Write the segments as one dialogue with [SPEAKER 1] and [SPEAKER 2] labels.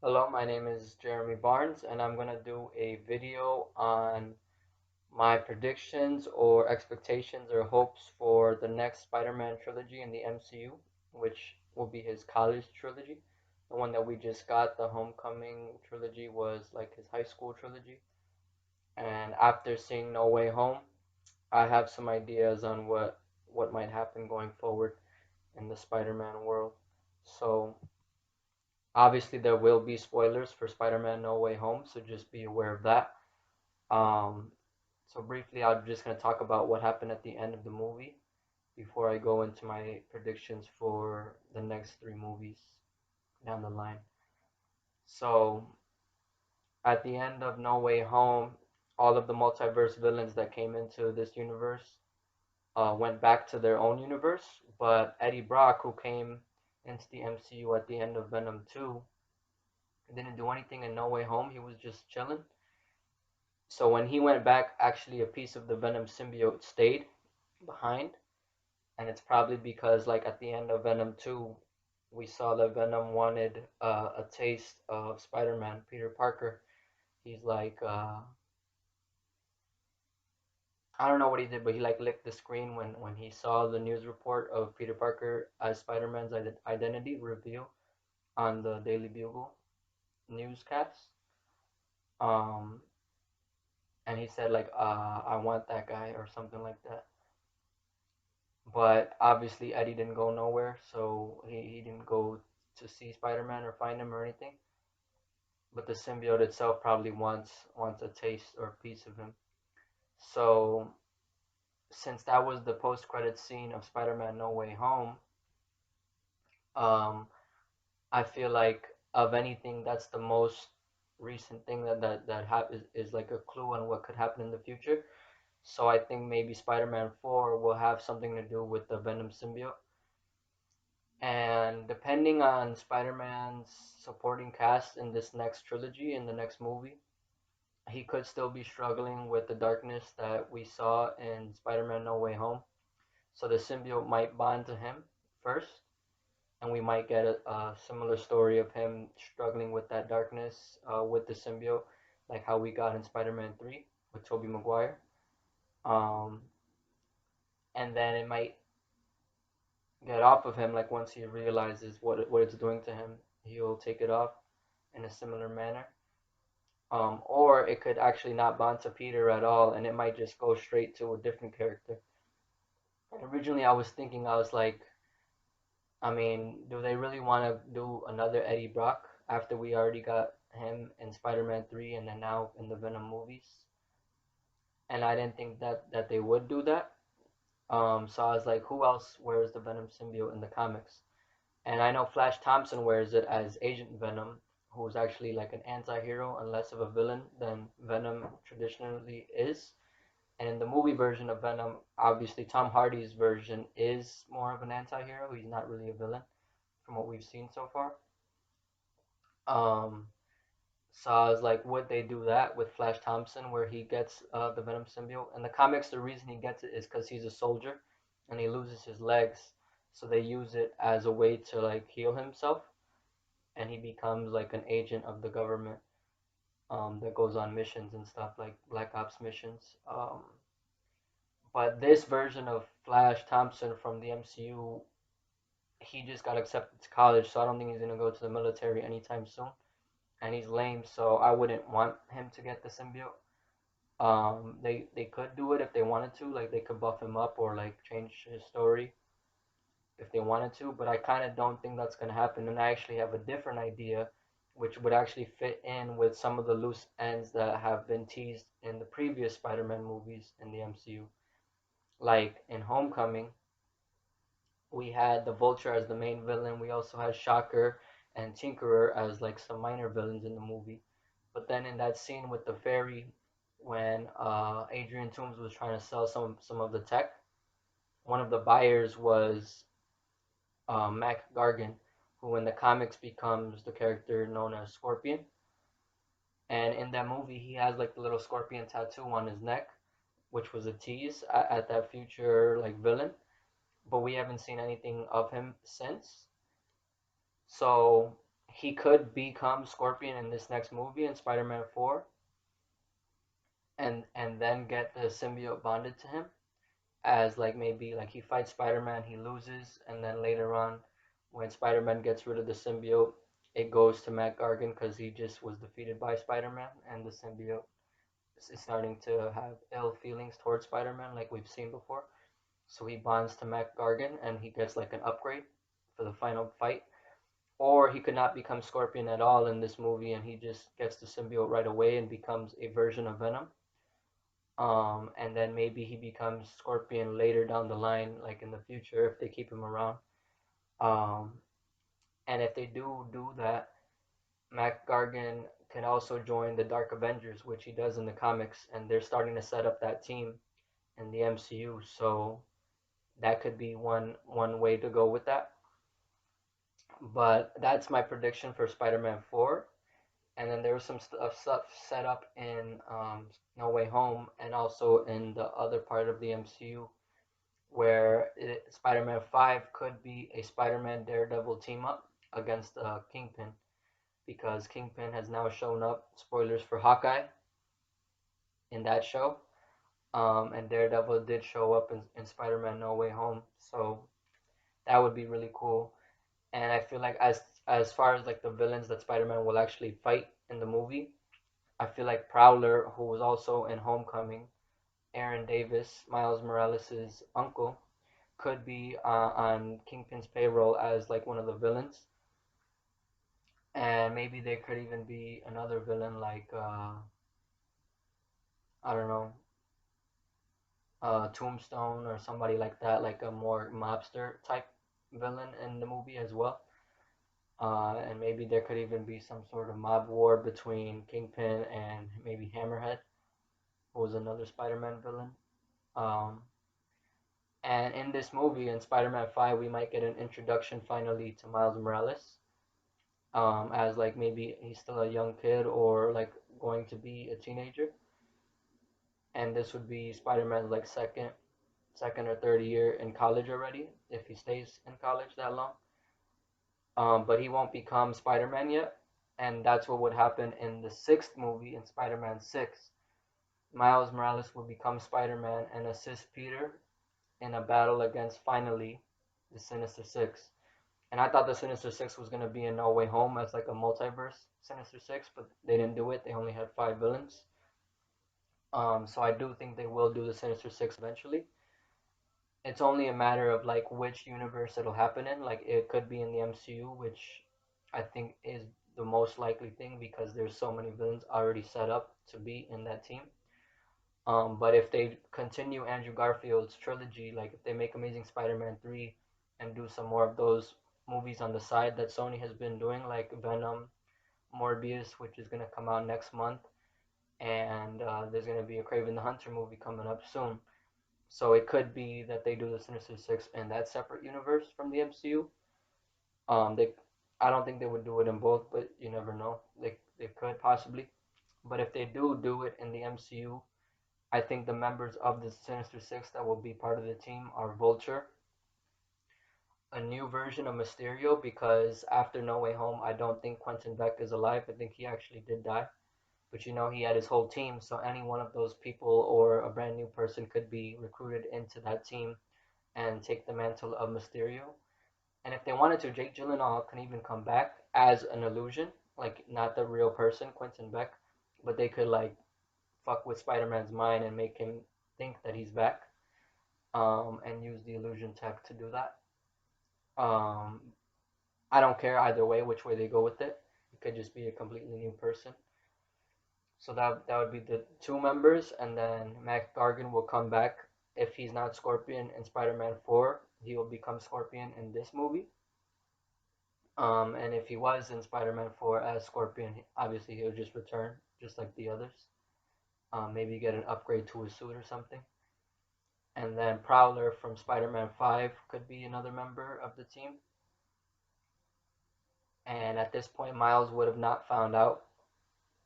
[SPEAKER 1] Hello, my name is Jeremy Barnes, and I'm going to do a video on my predictions or expectations or hopes for the next Spider-Man trilogy in the MCU, which will be his college trilogy. The one that we just got, the Homecoming trilogy, was like his high school trilogy. And after seeing No Way Home, I have some ideas on what might happen going forward in the Spider-Man world. So obviously, there will be spoilers for Spider-Man No Way Home, so just be aware of that. Um, so briefly, I'm just going to talk about what happened at the end of the movie before I go into my predictions for the next three movies down the line. So at the end of No Way Home, all of the multiverse villains that came into this universe went back to their own universe, but Eddie Brock, who came into the MCU at the end of Venom 2, didn't do anything in No Way Home. He was just chilling. So when he went back, actually a piece of the Venom symbiote stayed behind, and it's probably because like at the end of Venom 2, we saw that Venom wanted a taste of Spider-Man, Peter Parker. He's like, I don't know what he did, but he like licked the screen when he saw the news report of Peter Parker as Spider-Man's identity reveal on the Daily Bugle newscast. Um, and he said like, I want that guy or something like that. But obviously Eddie didn't go nowhere, so he didn't go to see Spider-Man or find him or anything. But the symbiote itself probably wants a taste or a piece of him. So since that was the post-credit scene of Spider-Man No Way Home, um, I feel like of anything that's the most recent thing is like a clue on what could happen in the future. So I think maybe Spider-Man 4 will have something to do with the Venom symbiote. And depending on Spider-Man's supporting cast in this next trilogy, in the next movie, he could still be struggling with the darkness that we saw in Spider-Man No Way Home. So the symbiote might bond to him first, and we might get a similar story of him struggling with that darkness with the symbiote, like how we got in Spider-Man 3 with Tobey Maguire. Um, and then it might get off of him, like once he realizes what it's doing to him, he'll take it off in a similar manner. Or it could actually not bond to Peter at all, and it might just go straight to a different character. And originally, I was thinking, I was like, I mean, do they really want to do another Eddie Brock after we already got him in Spider-Man 3 and then now in the Venom movies? And I didn't think that they would do that. So I was like, who else wears the Venom symbiote in the comics? And I know Flash Thompson wears it as Agent Venom, who's actually like an anti-hero and less of a villain than Venom traditionally is. And in the movie version of Venom, obviously Tom Hardy's version is more of an anti-hero. He's not really a villain from what we've seen so far. Um, so I was like, would they do that with Flash Thompson, where he gets the Venom symbiote? In the comics, the reason he gets it is because he's a soldier, and he loses his legs, so they use it as a way to like heal himself, and he becomes like an agent of the government that goes on missions and stuff like Black Ops missions. But this version of Flash Thompson from the MCU, he just got accepted to college, so I don't think he's gonna go to the military anytime soon. And he's lame, so I wouldn't want him to get the symbiote. They could do it if they wanted to, like they could buff him up or like change his story if they wanted to, but I kind of don't think that's gonna happen. And I actually have a different idea, which would actually fit in with some of the loose ends that have been teased in the previous Spider-Man movies in the MCU. Like in Homecoming, we had the Vulture as the main villain. We also had Shocker and Tinkerer as like some minor villains in the movie. But then in that scene with the fairy, when Adrian Toomes was trying to sell some of the tech, one of the buyers was Mac Gargan, who in the comics becomes the character known as Scorpion. And in that movie, he has like the little scorpion tattoo on his neck, which was a tease at that future like villain. But we haven't seen anything of him since. So he could become Scorpion in this next movie in Spider-Man 4, and then get the symbiote bonded to him, as like maybe like he fights Spider-Man, he loses, and then later on when Spider-Man gets rid of the symbiote, it goes to Matt Gargan because he just was defeated by Spider-Man, and the symbiote is starting to have ill feelings towards Spider-Man like we've seen before. So he bonds to Matt Gargan and he gets like an upgrade for the final fight. Or he could not become Scorpion at all in this movie and he just gets the symbiote right away and becomes a version of Venom. And then maybe he becomes Scorpion later down the line, like in the future, if they keep him around. Um, and if they do that, Mac Gargan can also join the Dark Avengers, which he does in the comics, and they're starting to set up that team in the MCU. So that could be one way to go with that. But that's my prediction for Spider-Man 4. And then there was some stuff set up in No Way Home and also in the other part of the MCU where Spider-Man 5 could be a Spider-Man Daredevil team up against Kingpin because Kingpin has now shown up, spoilers for Hawkeye, in that show. And Daredevil did show up in Spider-Man No Way Home. So that would be really cool. And I feel like as far as like the villains that Spider-Man will actually fight in the movie, I feel like Prowler, who was also in Homecoming, Aaron Davis, Miles Morales' uncle, could be on Kingpin's payroll as like one of the villains. And maybe there could even be another villain like I don't know, Tombstone or somebody like that, like a more mobster type villain in the movie as well. And maybe there could even be some sort of mob war between Kingpin and maybe Hammerhead, who was another Spider-Man villain. Um, and in this movie, in Spider-Man 5, we might get an introduction finally to Miles Morales, as like maybe he's still a young kid or like going to be a teenager. And this would be Spider-Man's like second or third year in college already, if he stays in college that long. But he won't become Spider-Man yet, and that's what would happen in the sixth movie in Spider-Man 6. Miles Morales will become Spider-Man and assist Peter in a battle against finally the Sinister Six. And I thought the Sinister Six was gonna be in No Way Home as like a multiverse Sinister Six, but they didn't do it. They only had 5 villains. So I do think they will do the Sinister Six eventually. It's only a matter of like which universe it'll happen in. Like it could be in the MCU, which I think is the most likely thing because there's so many villains already set up to be in that team. But if they continue Andrew Garfield's trilogy, like if they make Amazing Spider-Man 3 and do some more of those movies on the side that Sony has been doing, like Venom, Morbius, which is going to come out next month, and there's going to be a Craven the Hunter movie coming up soon. So it could be that they do the Sinister Six in that separate universe from the MCU. They, I don't think they would do it in both, but you never know. They could possibly. But if they do it in the MCU, I think the members of the Sinister Six that will be part of the team are Vulture, a new version of Mysterio, because after No Way Home, I don't think Quentin Beck is alive. I think he actually did die. But you know, he had his whole team, so any one of those people or a brand new person could be recruited into that team and take the mantle of Mysterio. And if they wanted to, Jake Gyllenhaal can even come back as an illusion, like not the real person, Quentin Beck, but they could like fuck with Spider-Man's mind and make him think that he's back, and use the illusion tech to do that. Um, I don't care either way which way they go with it. It could just be a completely new person. So that would be the two members, and then Mac Gargan will come back if he's not Scorpion in Spider-Man 4. He will become Scorpion in this movie. And if he was in Spider-Man 4 as Scorpion, obviously he'll just return, just like the others. Maybe get an upgrade to his suit or something. And then Prowler from Spider-Man 5 could be another member of the team. And at this point, Miles would have not found out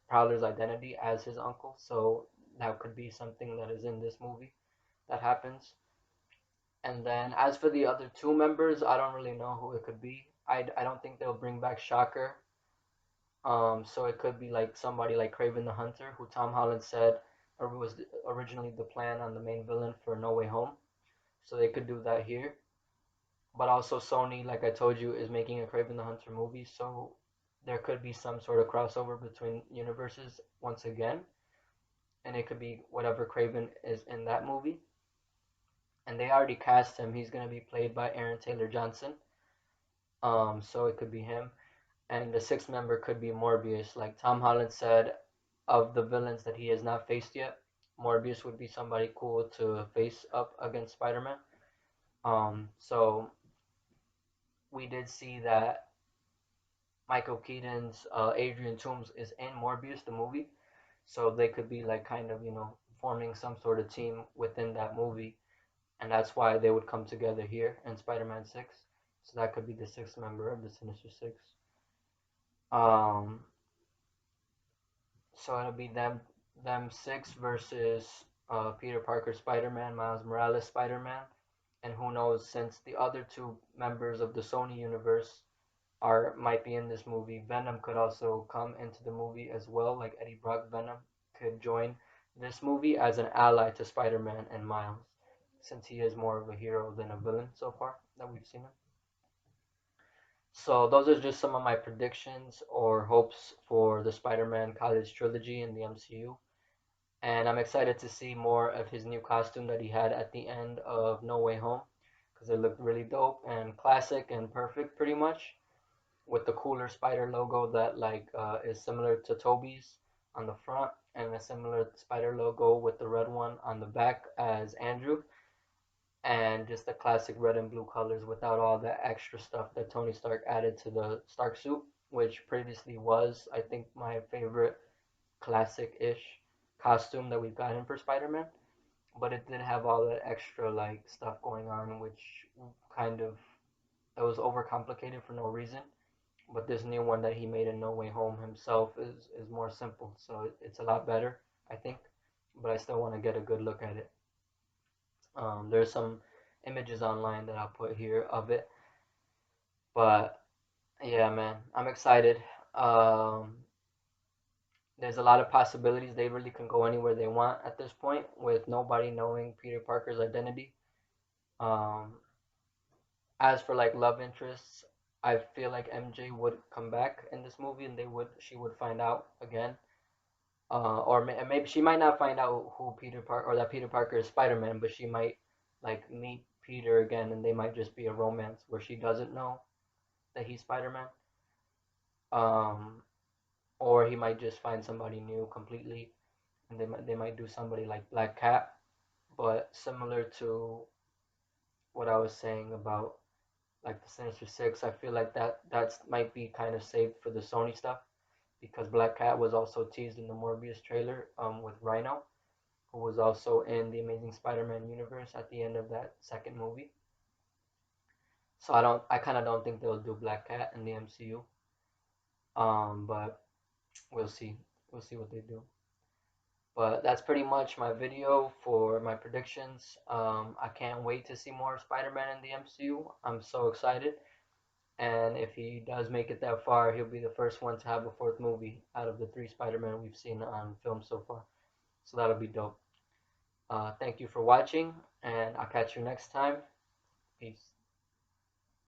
[SPEAKER 1] Prowler's identity as his uncle, so that could be something that is in this movie that happens. And then as for the other two members, I don't really know who it could be. I don't think they'll bring back Shocker. So it could be like somebody like Craven the Hunter, who Tom Holland said or was originally the plan on the main villain for No Way Home. So they could do that here. But also Sony, like I told you, is making a Craven the Hunter movie, so there could be some sort of crossover between universes once again, and it could be whatever Craven is in that movie. And they already cast him. He's gonna be played by Aaron Taylor Johnson. So it could be him, and the sixth member could be Morbius. Like Tom Holland said, of the villains that he has not faced yet, Morbius would be somebody cool to face up against Spider-Man. So we did see that Michael Keaton's Adrian Toomes is in Morbius the movie, so they could be like kind of forming some sort of team within that movie, and that's why they would come together here in Spider-Man 6. So that could be the sixth member of the Sinister Six. Um, so it'll be them six versus Peter Parker Spider-Man, Miles Morales Spider-Man, and who knows, since the other two members of the Sony universe are might be in this movie, Venom could also come into the movie as well. Like Eddie Brock Venom could join this movie as an ally to Spider-Man and Miles, since he is more of a hero than a villain so far that we've seen him. So those are just some of my predictions or hopes for the Spider-Man college trilogy in the MCU. And I'm excited to see more of his new costume that he had at the end of No Way Home, because it looked really dope and classic and perfect pretty much, with the cooler spider logo that is similar to Toby's on the front, and a similar spider logo with the red one on the back as Andrew, and just the classic red and blue colors without all the extra stuff that Tony Stark added to the Stark suit, which previously was, I think, my favorite classic-ish costume that we've gotten for Spider-Man. But it did have all that extra like stuff going on, which kind of it was overcomplicated for no reason. But this new one that he made in No Way Home himself is more simple, so it's a lot better, I think. But I still want to get a good look at it. There's some images online that I'll put here of it, but yeah, man, I'm excited. Um, there's a lot of possibilities. They really can go anywhere they want at this point with nobody knowing Peter Parker's identity. Um, as for like love interests, I feel like MJ would come back in this movie, and they would she would find out again, or maybe she might not find out who Peter Parker or that Peter Parker is Spider Man, but she might like meet Peter again, and they might just be a romance where she doesn't know that he's Spider Man, um, or he might just find somebody new completely, and they might do somebody like Black Cat, but similar to what I was saying about like the Sinister Six, I feel like that's might be kind of saved for the Sony stuff, because Black Cat was also teased in the Morbius trailer with Rhino, who was also in the Amazing Spider-Man universe at the end of that second movie. So I kind of don't think they'll do Black Cat in the MCU. But we'll see. We'll see what they do. But that's pretty much my video for my predictions. I can't wait to see more Spider-Man in the MCU. I'm so excited. And if he does make it that far, he'll be the first one to have a fourth movie out of the three Spider-Man we've seen on film so far. So that'll be dope. Thank you for watching, and I'll catch you next time. Peace.